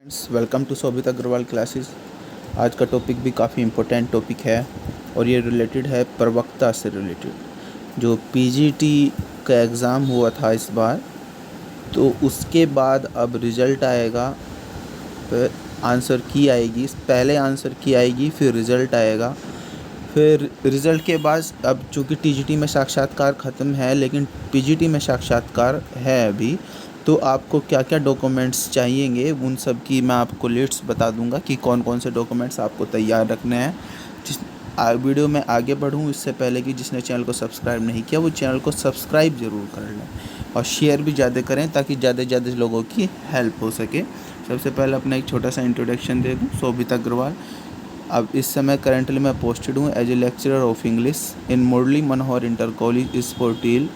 Friends, welcome to Shobhit Agarwal classes. आज का topic भी काफ़ी इम्पोर्टेंट टॉपिक है और ये रिलेटेड है प्रवक्ता से रिलेटेड। जो पीजीटी का एग्ज़ाम हुआ था इस बार, तो उसके बाद अब रिज़ल्ट आएगा, फिर आंसर की आएगी, पहले आंसर की आएगी, फिर रिज़ल्ट आएगा। फिर रिज़ल्ट के बाद अब चूँकि टीजीटी में साक्षात्कार ख़त्म है, लेकिन पीजीटी में साक्षात्कार है अभी, तो आपको क्या क्या डॉक्यूमेंट्स चाहिएंगे उन सब की मैं आपको लिस्ट बता दूंगा कि कौन कौन से डॉक्यूमेंट्स आपको तैयार रखने हैं। वीडियो में आगे बढ़ूँ इससे पहले कि जिसने चैनल को सब्सक्राइब नहीं किया वो चैनल को सब्सक्राइब ज़रूर कर लें और शेयर भी ज़्यादा करें ताकि ज़्यादा से ज़्यादा लोगों की हेल्प हो सके। सबसे पहले अपना एक छोटा सा इंट्रोडक्शन दे दूँ। शोभित अग्रवाल, अब इस समय करंटली मैं पोस्टेड हूँ as a lecturer of English in Murli Manohar inter college स्पोर्टिल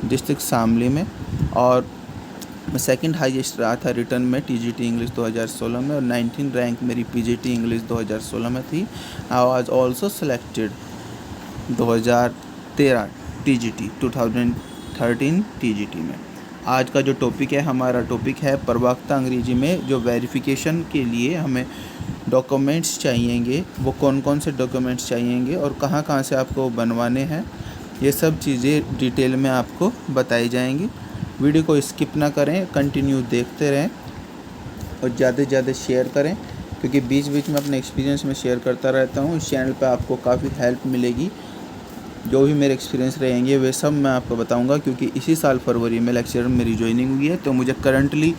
डिस्ट्रिक्ट शामली में, और मैं सेकंड हाईएस्ट रहा था रिटर्न में टीजीटी इंग्लिश 2016 में, और 19 रैंक मेरी पीजीटी इंग्लिश 2016 में थी। I was also selected 2013 TGT 2013 TGT में। आज का जो टॉपिक है, हमारा टॉपिक है प्रवक्ता अंग्रेजी में। जो वेरिफिकेशन के लिए हमें डॉक्यूमेंट्स चाहिएंगे, वो कौन कौन से डॉक्यूमेंट्स चाहिएंगे और कहाँ कहाँ से आपको बनवाने हैं, ये सब चीज़ें डिटेल में आपको बताई जाएंगी। वीडियो को स्किप ना करें, कंटिन्यू देखते रहें और ज़्यादा से ज़्यादा शेयर करें, क्योंकि बीच बीच में अपने एक्सपीरियंस में शेयर करता रहता हूँ। इस चैनल पे आपको काफ़ी हेल्प मिलेगी। जो भी मेरे एक्सपीरियंस रहेंगे वे सब मैं आपको बताऊंगा, क्योंकि इसी साल फरवरी में लेक्चर में मेरी ज्वाइनिंग हुई है, तो मुझे करंटली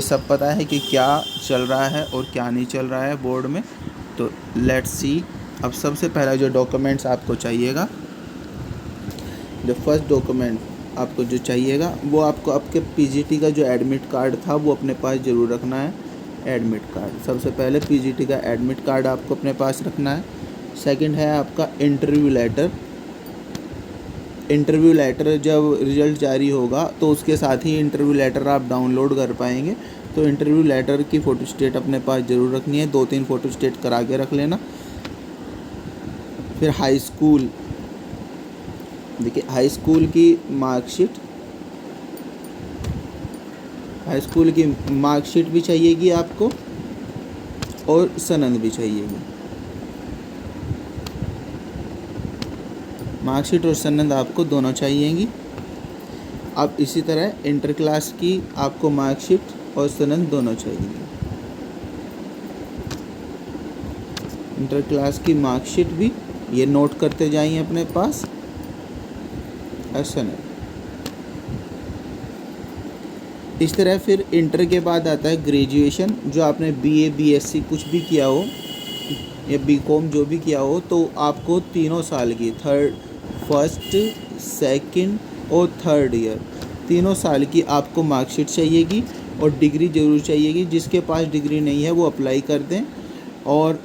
सब पता है कि क्या चल रहा है और क्या नहीं चल रहा है बोर्ड में। तो लेट्स सी। अब सबसे पहला जो डॉक्यूमेंट्स आपको चाहिएगा, जो फर्स्ट डॉक्यूमेंट आपको जो चाहिएगा वो आपको आपके पीजीटी का जो एडमिट कार्ड था वो अपने पास ज़रूर रखना है। एडमिट कार्ड, सबसे पहले पीजीटी का एडमिट कार्ड आपको अपने पास रखना है। सेकंड है आपका इंटरव्यू लेटर। इंटरव्यू लेटर जब रिज़ल्ट जारी होगा तो उसके साथ ही इंटरव्यू लेटर आप डाउनलोड कर पाएंगे। तो इंटरव्यू लेटर की फ़ोटो स्टेट अपने पास ज़रूर रखनी है, 2-3 फ़ोटो स्टेट करा के रख लेना। फिर हाई स्कूल, देखिए हाई स्कूल की मार्कशीट, हाई स्कूल की मार्कशीट भी चाहिएगी आपको और सनद भी चाहिएगी। मार्कशीट और सनद आपको दोनों चाहिएगी। अब इसी तरह इंटर क्लास की आपको मार्कशीट और सनद दोनों चाहिए। इंटर क्लास की मार्कशीट भी ये नोट करते जाइए अपने पास, सनद। इस तरह फिर इंटर के बाद आता है ग्रेजुएशन। जो आपने बीए बीएससी कुछ भी किया हो या बीकॉम जो भी किया हो, तो आपको 3 साल की फर्स्ट सेकंड और थर्ड ईयर 3 साल की आपको मार्कशीट चाहिएगी और डिग्री ज़रूर चाहिएगी। जिसके पास डिग्री नहीं है वो अप्लाई कर दें, और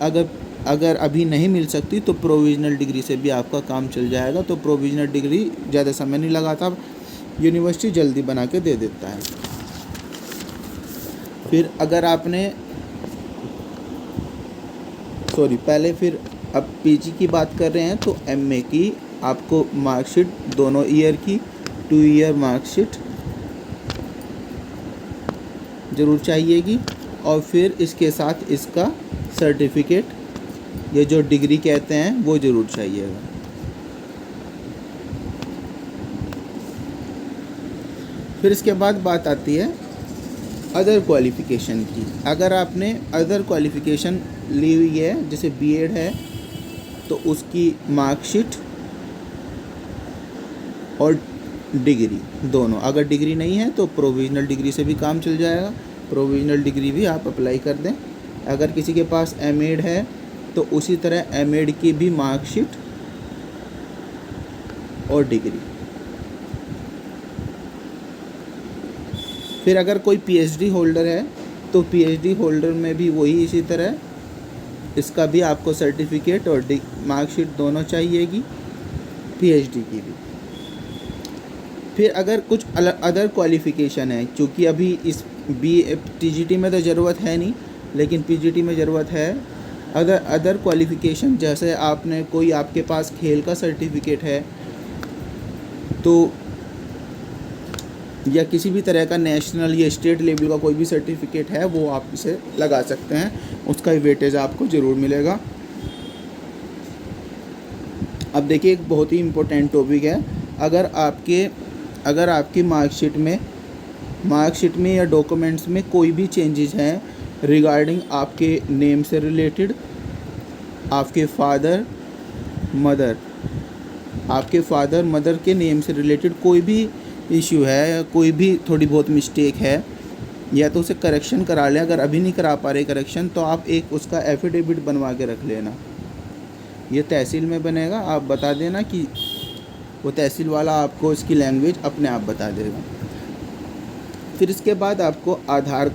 अगर अभी नहीं मिल सकती तो प्रोविज़नल डिग्री से भी आपका काम चल जाएगा। तो प्रोविज़नल डिग्री ज़्यादा समय नहीं लगाता, यूनिवर्सिटी जल्दी बना के दे देता है। फिर अगर आपने पहले फिर अब पीजी की बात कर रहे हैं, तो एमए की आपको मार्कशीट दोनों ईयर की 2 ईयर मार्कशीट ज़रूर चाहिएगी, और फिर इसके साथ इसका सर्टिफिकेट, ये जो डिग्री कहते हैं, वो ज़रूर चाहिएगा। फिर इसके बाद बात आती है अदर क्वालिफ़िकेशन की। अगर आपने अदर क्वालिफ़िकेशन ली हुई है, जैसे बीएड है, तो उसकी मार्कशीट और डिग्री दोनों। अगर डिग्री नहीं है तो प्रोविज़नल डिग्री से भी काम चल जाएगा, प्रोविज़नल डिग्री भी आप अप्लाई कर दें। अगर किसी के पास एमएड है तो उसी तरह एमएड की भी मार्कशीट और डिग्री। फिर अगर कोई पीएचडी होल्डर है तो पीएचडी होल्डर में भी वही इसी तरह इसका भी आपको सर्टिफिकेट और मार्कशीट दोनों चाहिएगी, पीएचडी की भी। फिर अगर कुछ अदर क्वालिफ़िकेशन है, चूँकि अभी इस टीजीटी में तो ज़रूरत है नहीं, लेकिन पीजीटी में ज़रूरत है। अदर क्वालिफ़िकेशन, जैसे आपने कोई आपके पास खेल का सर्टिफिकेट है, तो या किसी भी तरह का नेशनल या स्टेट लेवल का कोई भी सर्टिफिकेट है वो आप इसे लगा सकते हैं, उसका वेटेज आपको ज़रूर मिलेगा। अब देखिए एक बहुत ही इम्पोर्टेंट टॉपिक है, अगर आपकी मार्कशीट में या डॉक्यूमेंट्स में कोई भी चेंजेस हैं रिगार्डिंग आपके नेम से रिलेटेड, आपके फादर मदर के नेम से रिलेटेड कोई भी इशू है या कोई भी थोड़ी बहुत मिस्टेक है, या तो उसे करेक्शन करा लें। अगर अभी नहीं करा पा रहे करेक्शन तो आप एक उसका एफिडेविट बनवा के रख लेना। ये तहसील में बनेगा, आप बता देना कि वो तहसील वाला आपको इसकी लैंग्वेज अपने आप बता देगा। फिर इसके बाद आपको आधार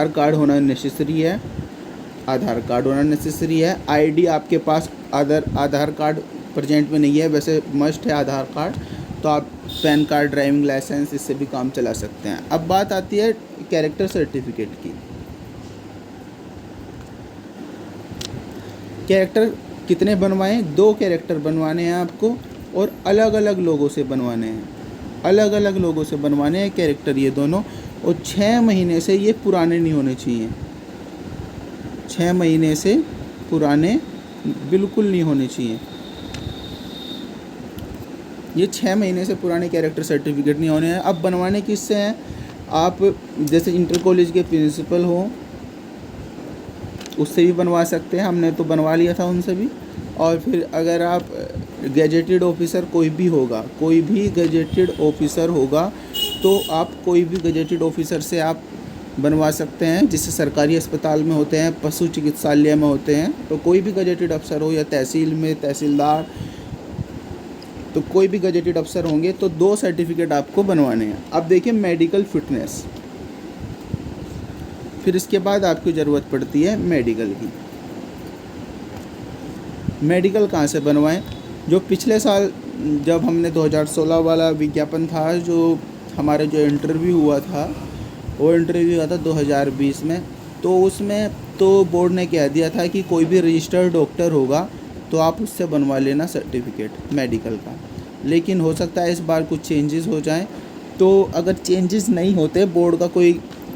कार्ड होना नेसेसरी है। आईडी आपके पास आधार कार्ड प्रेजेंट में नहीं है, वैसे मस्ट है आधार कार्ड, तो आप पैन कार्ड, ड्राइविंग लाइसेंस, इससे भी काम चला सकते हैं। अब बात आती है कैरेक्टर सर्टिफिकेट की। कैरेक्टर कितने बनवाएं? 2 कैरेक्टर बनवाने हैं आपको और अलग अलग लोगों से बनवाने हैं कैरेक्टर ये दोनों, और 6 महीने से ये पुराने नहीं होने चाहिए। 6 महीने से पुराने बिल्कुल नहीं होने चाहिए। ये 6 महीने से पुराने कैरेक्टर सर्टिफिकेट नहीं होने हैं। अब बनवाने किससे हैं? आप जैसे इंटर कॉलेज के प्रिंसिपल हो उससे भी बनवा सकते हैं, हमने तो बनवा लिया था उनसे भी। और फिर अगर आप गैजेटेड ऑफिसर कोई भी गैजेटेड ऑफिसर होगा तो आप कोई भी गैजेटेड ऑफिसर से आप बनवा सकते हैं, जिससे सरकारी अस्पताल में होते हैं, पशु चिकित्सालय में होते हैं, तो कोई भी गैजेटेड अफसर हो, या तहसील में तहसीलदार, तो कोई भी गैजेटेड अफसर होंगे तो 2 सर्टिफिकेट आपको बनवाने हैं। अब देखिए मेडिकल फिटनेस, फिर इसके बाद आपको ज़रूरत पड़ती है मेडिकल की। मेडिकल कहाँ से बनवाएं? जो पिछले साल जब हमने 2016 वाला विज्ञापन था, जो हमारे जो इंटरव्यू हुआ था, वो इंटरव्यू हुआ था 2020 में, तो उसमें तो बोर्ड ने कह दिया था कि कोई भी रजिस्टर्ड डॉक्टर होगा तो आप उससे बनवा लेना सर्टिफिकेट मेडिकल का। लेकिन हो सकता है इस बार कुछ चेंजेस हो जाएं, तो अगर चेंजेस नहीं होते, बोर्ड का कोई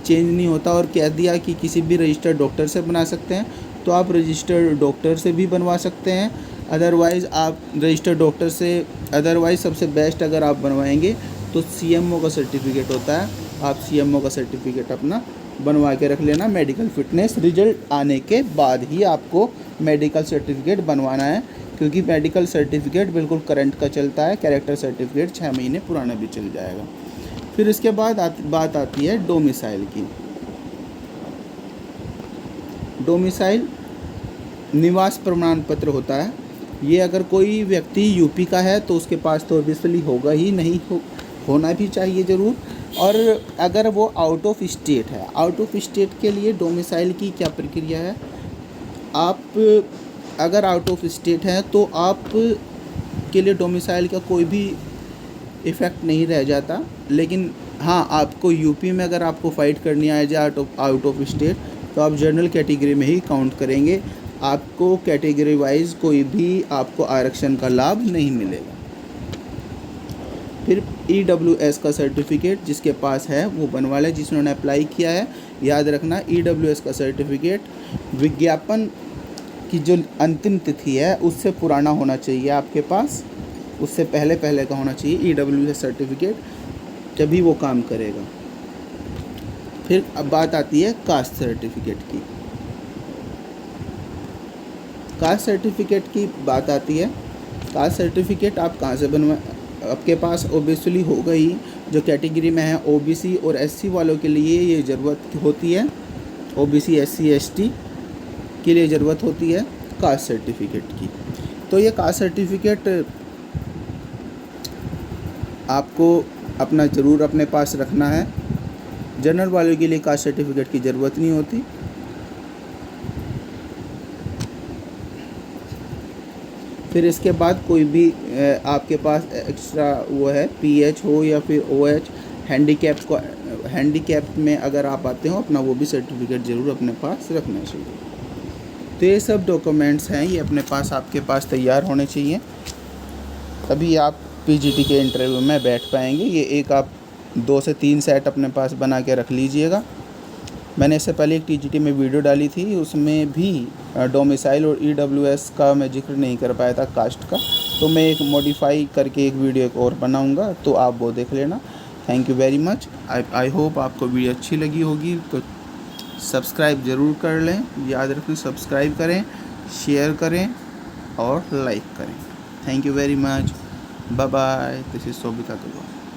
चेंज नहीं होता और कह दिया कि किसी भी रजिस्टर्ड डॉक्टर से बना सकते हैं, तो आप रजिस्टर्ड डॉक्टर से भी बनवा सकते हैं। अदरवाइज़ आप रजिस्टर्ड डॉक्टर से, अदरवाइज़ सबसे बेस्ट अगर आप बनवाएंगे तो CMO का सर्टिफिकेट होता है, आप CMO का सर्टिफिकेट अपना बनवा के रख लेना। मेडिकल फिटनेस रिजल्ट आने के बाद ही आपको मेडिकल सर्टिफिकेट बनवाना है, क्योंकि मेडिकल सर्टिफिकेट बिल्कुल करंट का चलता है, कैरेक्टर सर्टिफिकेट 6 महीने पुराना भी चल जाएगा। फिर इसके बाद बात आती है डोमिसाइल की। डोमिसाइल निवास प्रमाण पत्र होता है। ये अगर कोई व्यक्ति यूपी का है तो उसके पास तो ऑब्वियसली होगा ही, नहीं होना भी चाहिए ज़रूर। और अगर वो आउट ऑफ स्टेट है, आउट ऑफ स्टेट के लिए डोमिसाइल की क्या प्रक्रिया है? आप अगर आउट ऑफ स्टेट है तो आप के लिए डोमिसाइल का कोई भी इफ़ेक्ट नहीं रह जाता। लेकिन हाँ, आपको यूपी में अगर आपको फ़ाइट करनी आ जाए आउट ऑफ स्टेट, तो आप जनरल कैटेगरी में ही काउंट करेंगे, आपको कैटेगरी वाइज कोई भी आपको आरक्षण का लाभ नहीं मिलेगा। फिर EWS का सर्टिफिकेट जिसके पास है वो बनवा ले, जिन्होंने अप्लाई किया है। याद रखना EWS का सर्टिफिकेट विज्ञापन की जो अंतिम तिथि है उससे पुराना होना चाहिए आपके पास, उससे पहले का होना चाहिए EWS सर्टिफिकेट, तभी वो काम करेगा। फिर अब बात आती है कास्ट सर्टिफिकेट की। कास्ट सर्टिफिकेट की बात आती है। कास्ट सर्टिफिकेट आप कहाँ से बनवा, आपके पास ओबियसली होगा ही, जो कैटेगरी में है OBC और SC वालों के लिए ये ज़रूरत होती है, OBC SC ST के लिए ज़रूरत होती है कास्ट सर्टिफिकेट की। तो ये कास्ट सर्टिफिकेट आपको अपना ज़रूर अपने पास रखना है। जनरल वालों के लिए कास्ट सर्टिफिकेट की ज़रूरत नहीं होती। फिर इसके बाद कोई भी आपके पास एक्स्ट्रा वो है PH हो या फिर OH, हैंडीकैप में अगर आप आते हो अपना वो भी सर्टिफिकेट ज़रूर अपने पास रखना चाहिए। तो ये सब डॉक्यूमेंट्स हैं, ये अपने पास आपके पास तैयार होने चाहिए। तभी आप पीजीटी के इंटरव्यू में बैठ पाएंगे। ये एक आप 2 से 3 सेट अपने पास बना के रख लीजिएगा। मैंने इससे पहले एक टीजीटी में वीडियो डाली थी, उसमें भी डोमिसाइल और ईडब्ल्यूएस का मैं जिक्र नहीं कर पाया था, कास्ट का। तो मैं एक मॉडिफाई करके एक वीडियो एक और बनाऊंगा, तो आप वो देख लेना। Thank you very much. I hope आपको वीडियो अच्छी लगी होगी। तो सब्सक्राइब ज़रूर कर लें, याद रखें सब्सक्राइब करें, शेयर करें और लाइक करें। Thank you very much. Bye bye. This is Sobita Agarwal.